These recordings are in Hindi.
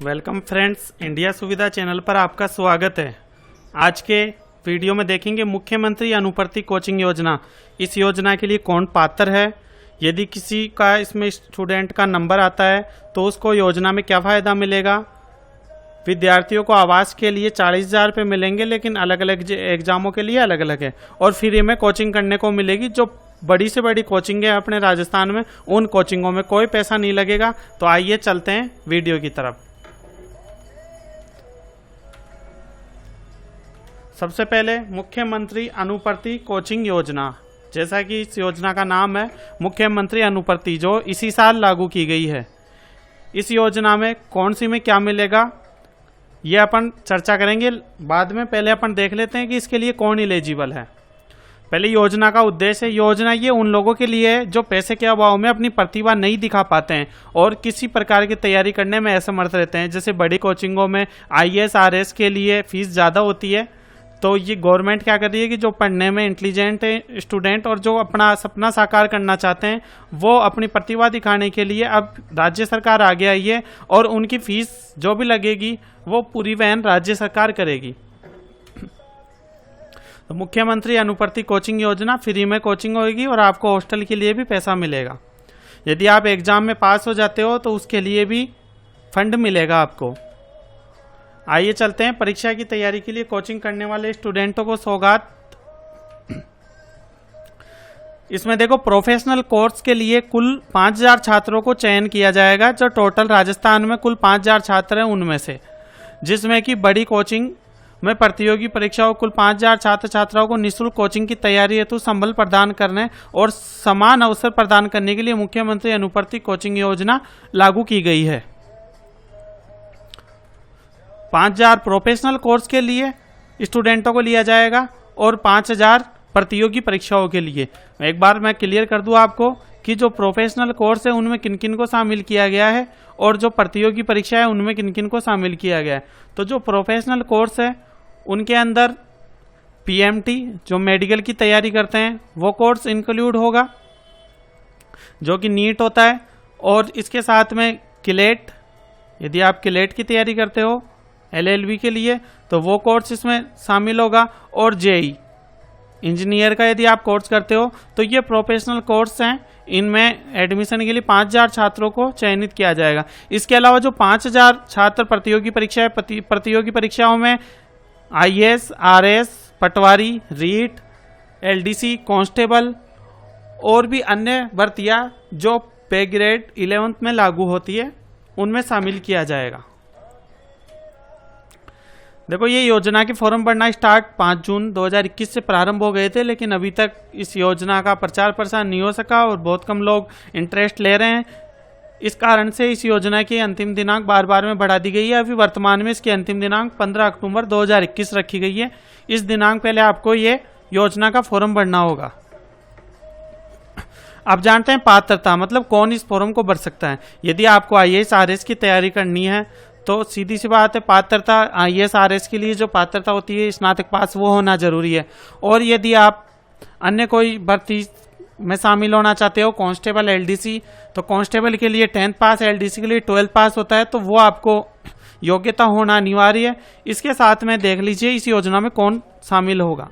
वेलकम फ्रेंड्स, इंडिया सुविधा चैनल पर आपका स्वागत है। आज के वीडियो में देखेंगे मुख्यमंत्री अनुपर्ति कोचिंग योजना। इस योजना के लिए कौन पात्र है, यदि किसी का इसमें स्टूडेंट का नंबर आता है तो उसको योजना में क्या फ़ायदा मिलेगा। विद्यार्थियों को आवास के लिए 40,000 रुपये मिलेंगे, लेकिन अलग अलग एग्जामों के लिए अलग अलग है। और फ्री में कोचिंग करने को मिलेगी। जो बड़ी से बड़ी कोचिंग है अपने राजस्थान में, उन कोचिंगों में कोई पैसा नहीं लगेगा। तो आइए चलते हैं वीडियो की तरफ। सबसे पहले मुख्यमंत्री अनुपर्ति कोचिंग योजना, जैसा कि इस योजना का नाम है मुख्यमंत्री अनुपर्ति, जो इसी साल लागू की गई है। इस योजना में कौन सी में क्या मिलेगा ये अपन चर्चा करेंगे बाद में। पहले अपन देख लेते हैं कि इसके लिए कौन एलिजिबल है। पहले योजना का उद्देश्य है। योजना ये उन लोगों के लिए है जो पैसे के अभाव में अपनी प्रतिभा नहीं दिखा पाते हैं और किसी प्रकार की तैयारी करने में असमर्थ रहते हैं। जैसे बड़ी कोचिंगों में IAS RS के लिए फीस ज़्यादा होती है, तो ये गवर्नमेंट क्या कर रही है कि जो पढ़ने में इंटेलिजेंट स्टूडेंट और जो अपना सपना साकार करना चाहते हैं, वो अपनी प्रतिभा दिखाने के लिए अब राज्य सरकार आगे आई है और उनकी फीस जो भी लगेगी वो पूरी वहन राज्य सरकार करेगी। तो मुख्यमंत्री अनुपर्ति कोचिंग योजना, फ्री में कोचिंग होगी और आपको हॉस्टल के लिए भी पैसा मिलेगा। यदि आप एग्जाम में पास हो जाते हो तो उसके लिए भी फंड मिलेगा आपको। आइए चलते हैं परीक्षा की तैयारी के लिए कोचिंग करने वाले स्टूडेंटों को सौगात। इसमें देखो, प्रोफेशनल कोर्स के लिए कुल 5,000 छात्रों को चयन किया जाएगा। जो टोटल राजस्थान में कुल 5,000 छात्र हैं उनमें से, जिसमें कि बड़ी कोचिंग में प्रतियोगी परीक्षाओं कुल 5,000 छात्र छात्राओं को निःशुल्क कोचिंग की तैयारी हेतु संबल प्रदान करने और समान अवसर प्रदान करने के लिए मुख्यमंत्री अनुपर्ति कोचिंग योजना लागू की गई है। 5,000 प्रोफेशनल कोर्स के लिए स्टूडेंटों को लिया जाएगा और 5,000 प्रतियोगी परीक्षाओं के लिए। एक बार मैं क्लियर कर दूं आपको कि जो प्रोफेशनल कोर्स है उनमें किन किन को शामिल किया गया है और जो प्रतियोगी परीक्षा है उनमें किन किन को शामिल किया गया है। तो जो प्रोफेशनल कोर्स है उनके अंदर PMT, जो मेडिकल की तैयारी करते हैं, वो कोर्स इंक्लूड होगा, जो कि नीट होता है। और इसके साथ में किलेट, यदि आप किलेट की तैयारी करते हो LLB के लिए, तो वो कोर्स इसमें शामिल होगा। और JEE इंजीनियर का यदि आप कोर्स करते हो, तो ये प्रोफेशनल कोर्स हैं। इनमें एडमिशन के लिए 5,000 छात्रों को चयनित किया जाएगा। इसके अलावा जो 5,000 छात्र प्रतियोगी परीक्षा है, प्रतियोगी परीक्षाओं में IAS RS, पटवारी, रीट, LDC, कांस्टेबल और भी अन्य भर्तियां जो पे ग्रेड 11th में लागू होती है, उनमें शामिल किया जाएगा। देखो, ये योजना के फॉर्म भरना स्टार्ट 5 जून 2021 से प्रारंभ हो गए थे, लेकिन अभी तक इस योजना का प्रचार प्रसार नहीं हो सका और बहुत कम लोग इंटरेस्ट ले रहे हैं। इस कारण से इस योजना की अंतिम दिनांक बार बार में बढ़ा दी गई है। अभी वर्तमान में इसकी अंतिम दिनांक 15 अक्टूबर 2021 रखी गई है। इस दिनांक पहले आपको ये योजना का फॉर्म भरना होगा। आप जानते हैं पात्रता, मतलब कौन इस फॉर्म को भर सकता है। यदि आपको IAS RS की तैयारी करनी है तो सीधी सी बात है, पात्रता IAS RS के लिए जो पात्रता होती है स्नातक पास, वो होना जरूरी है। और यदि आप अन्य कोई भर्ती में शामिल होना चाहते हो, कांस्टेबल, LDC, तो कांस्टेबल के लिए 10th पास, LDC के लिए 12th पास होता है, तो वो आपको योग्यता होना अनिवार्य है। इसके साथ में देख लीजिए इस योजना में कौन शामिल होगा।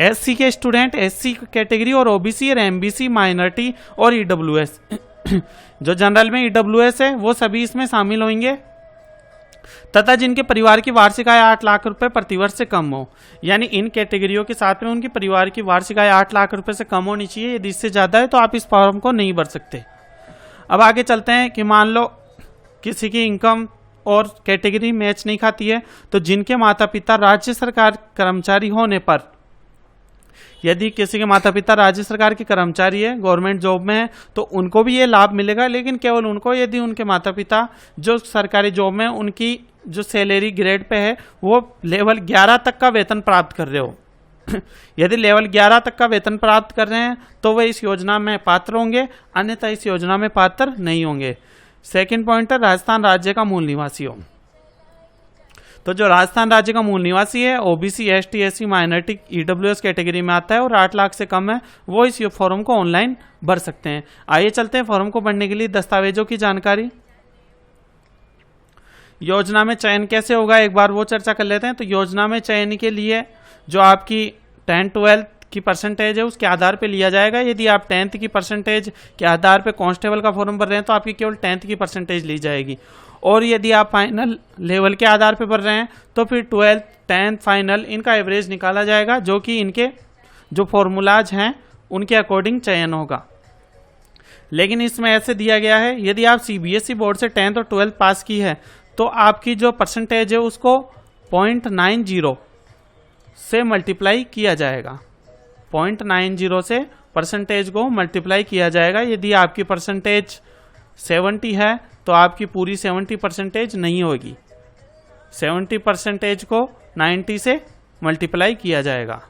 SC के स्टूडेंट, SC कैटेगरी और OBC और MBC, माइनॉरिटी और EWS जो जनरल में EWS है, वो सभी इसमें शामिल होंगे। तथा जिनके परिवार की वार्षिक आय 8 लाख रुपए प्रतिवर्ष से कम हो, यानी इन कैटेगरियों के साथ में उनकी परिवार की वार्षिक आय 8 लाख रुपए से कम होनी चाहिए। यदि इससे ज्यादा है तो आप इस फॉर्म को नहीं भर सकते। अब आगे चलते हैं कि मान लो किसी की इनकम और कैटेगरी मैच नहीं खाती है, तो जिनके माता पिता राज्य सरकार कर्मचारी होने पर, यदि किसी के माता पिता राज्य सरकार के कर्मचारी है, गवर्नमेंट जॉब में है, तो उनको भी ये लाभ मिलेगा। लेकिन केवल उनको, यदि उनके माता पिता जो सरकारी जॉब में, उनकी जो सैलरी ग्रेड पे है वो लेवल 11 तक का वेतन प्राप्त कर रहे हो यदि लेवल 11 तक का वेतन प्राप्त कर रहे हैं तो वे इस योजना में पात्र होंगे, अन्यथा इस योजना में पात्र नहीं होंगे। सेकंड पॉइंट है राजस्थान राज्य का मूल निवासी हो। तो जो राजस्थान राज्य का मूल निवासी है, OBC, ST, SC, minority, EWS category में आता है और 8 लाख से कम है, वो इस फॉर्म को ऑनलाइन भर सकते हैं। आइए चलते हैं फॉर्म को भरने के लिए दस्तावेजों की जानकारी। योजना में चयन कैसे होगा एक बार वो चर्चा कर लेते हैं। तो योजना में चयन के लिए जो आपकी 10-12 की परसेंटेज है उसके आधार पे लिया जाएगा। यदि आप 10th की परसेंटेज के आधार पे कांस्टेबल का फॉर्म भर रहे हैं तो आपकी केवल 10th की परसेंटेज ली जाएगी। और यदि आप फाइनल लेवल के आधार पे भर रहे हैं तो फिर 12th 10th फाइनल इनका एवरेज निकाला जाएगा, जो कि इनके जो फॉर्मूलाज हैं उनके अकॉर्डिंग चयन होगा। लेकिन इसमें ऐसे दिया गया है, यदि आप सीबीएसई बोर्ड से 10th और 12th पास की है तो आपकी जो परसेंटेज है उसको 0.90 से मल्टीप्लाई किया जाएगा। 0.90 से परसेंटेज को मल्टीप्लाई किया जाएगा। यदि आपकी परसेंटेज 70 है तो आपकी पूरी 70 परसेंटेज नहीं होगी, 70 परसेंटेज को 90 से मल्टीप्लाई किया जाएगा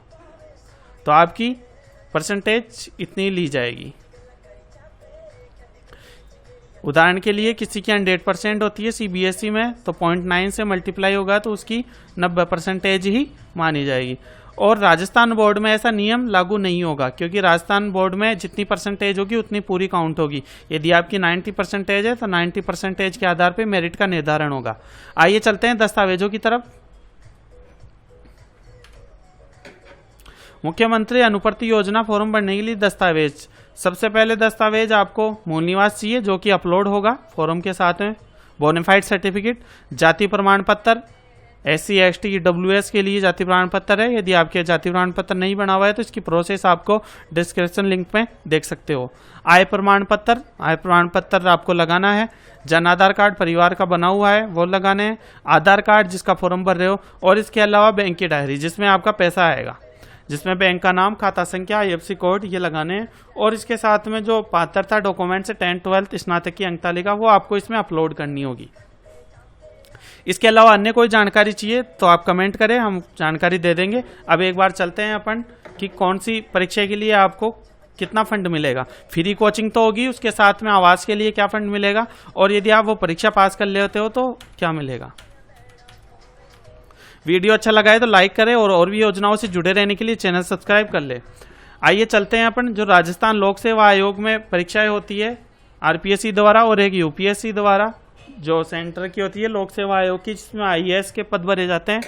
तो आपकी परसेंटेज इतनी ली जाएगी। उदाहरण के लिए किसी की 100% होती है सीबीएसई में तो 0.9 से मल्टीप्लाई होगा तो उसकी 90 परसेंटेज ही मानी जाएगी। और राजस्थान बोर्ड में ऐसा नियम लागू नहीं होगा, क्योंकि राजस्थान बोर्ड में जितनी परसेंटेज होगी उतनी पूरी काउंट होगी। यदि आपकी 90 परसेंटेज है तो 90 परसेंटेज के आधार पर मेरिट का निर्धारण होगा। आइए चलते हैं दस्तावेजों की तरफ। मुख्यमंत्री अनुपूर्ति योजना फॉर्म भरने के लिए दस्तावेज। सबसे पहले दस्तावेज आपको मूल निवास चाहिए, जो कि अपलोड होगा फॉर्म के साथ में। बोनाफाइड सर्टिफिकेट, जाति प्रमाण पत्र, SC ST EWS के लिए जाति प्रमाण पत्र है। यदि आपके जाति प्रमाण पत्र नहीं बना हुआ है तो इसकी प्रोसेस आपको डिस्क्रिप्शन लिंक में देख सकते हो। आय प्रमाण पत्र आपको लगाना है। जन आधार कार्ड परिवार का बना हुआ है वो लगाने हैं। आधार कार्ड जिसका फॉर्म भर रहे हो, और इसके अलावा बैंक की डायरी जिसमें आपका पैसा आएगा, जिसमें बैंक का नाम, खाता संख्या, IFSC कोड ये लगाने हैं। और इसके साथ में जो पात्रता डॉक्यूमेंट्स है 10th 12th स्नातक की अंक तालिका वो आपको इसमें अपलोड करनी होगी। इसके अलावा अन्य कोई जानकारी चाहिए तो आप कमेंट करें, हम जानकारी दे देंगे। अब एक बार चलते हैं अपन कि कौन सी परीक्षा के लिए आपको कितना फंड मिलेगा। फ्री कोचिंग तो होगी, उसके साथ में आवास के लिए क्या फंड मिलेगा, और यदि आप वो परीक्षा पास कर लेते हो तो क्या मिलेगा। वीडियो अच्छा लगा है तो लाइक करें और भी योजनाओं से जुड़े रहने के लिए चैनल सब्सक्राइब कर ले। आइए चलते हैं अपन जो राजस्थान लोक सेवा आयोग में परीक्षाएं होती है RPSC द्वारा और एक UPSC द्वारा जो सेंटर की होती है लोक सेवा आयोग की, जिसमें IAS के पद भरे जाते हैं,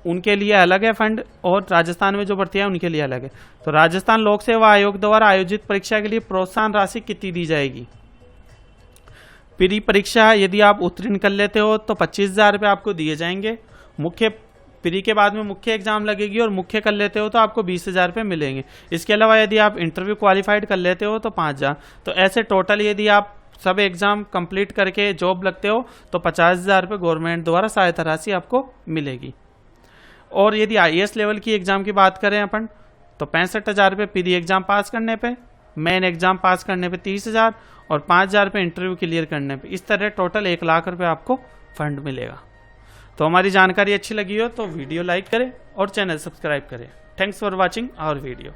उनके लिए अलग है फंड, और राजस्थान में जो भर्ती है उनके लिए अलग है। तो राजस्थान लोक सेवा आयोग द्वारा आयोजित परीक्षा के लिए प्रोत्साहन राशि कितनी दी जाएगी। प्री परीक्षा यदि आप उत्तीर्ण कर लेते हो तो 25,000 रुपये आपको दिए जाएंगे। मुख्य प्री के बाद में मुख्य एग्जाम लगेगी और मुख्य कर लेते हो तो आपको 20,000 रुपये मिलेंगे। इसके अलावा यदि आप इंटरव्यू क्वालिफाइड कर लेते हो तो 5,000। तो ऐसे टोटल यदि आप सब एग्जाम कंप्लीट करके जॉब लगते हो तो 50,000 रुपये गवर्नमेंट द्वारा सहायता राशि आपको मिलेगी। और यदि IAS लेवल की एग्जाम की बात करें अपन तो 65,000 रुपये प्री एग्जाम पास करने पे, मेन एग्जाम पास करने पे 30,000 और 5,000 रुपये इंटरव्यू क्लियर करने पे। इस तरह टोटल 1 लाख रुपये आपको फंड मिलेगा। तो हमारी जानकारी अच्छी लगी हो तो वीडियो लाइक करें और चैनल सब्सक्राइब करें। Thanks for watching our video.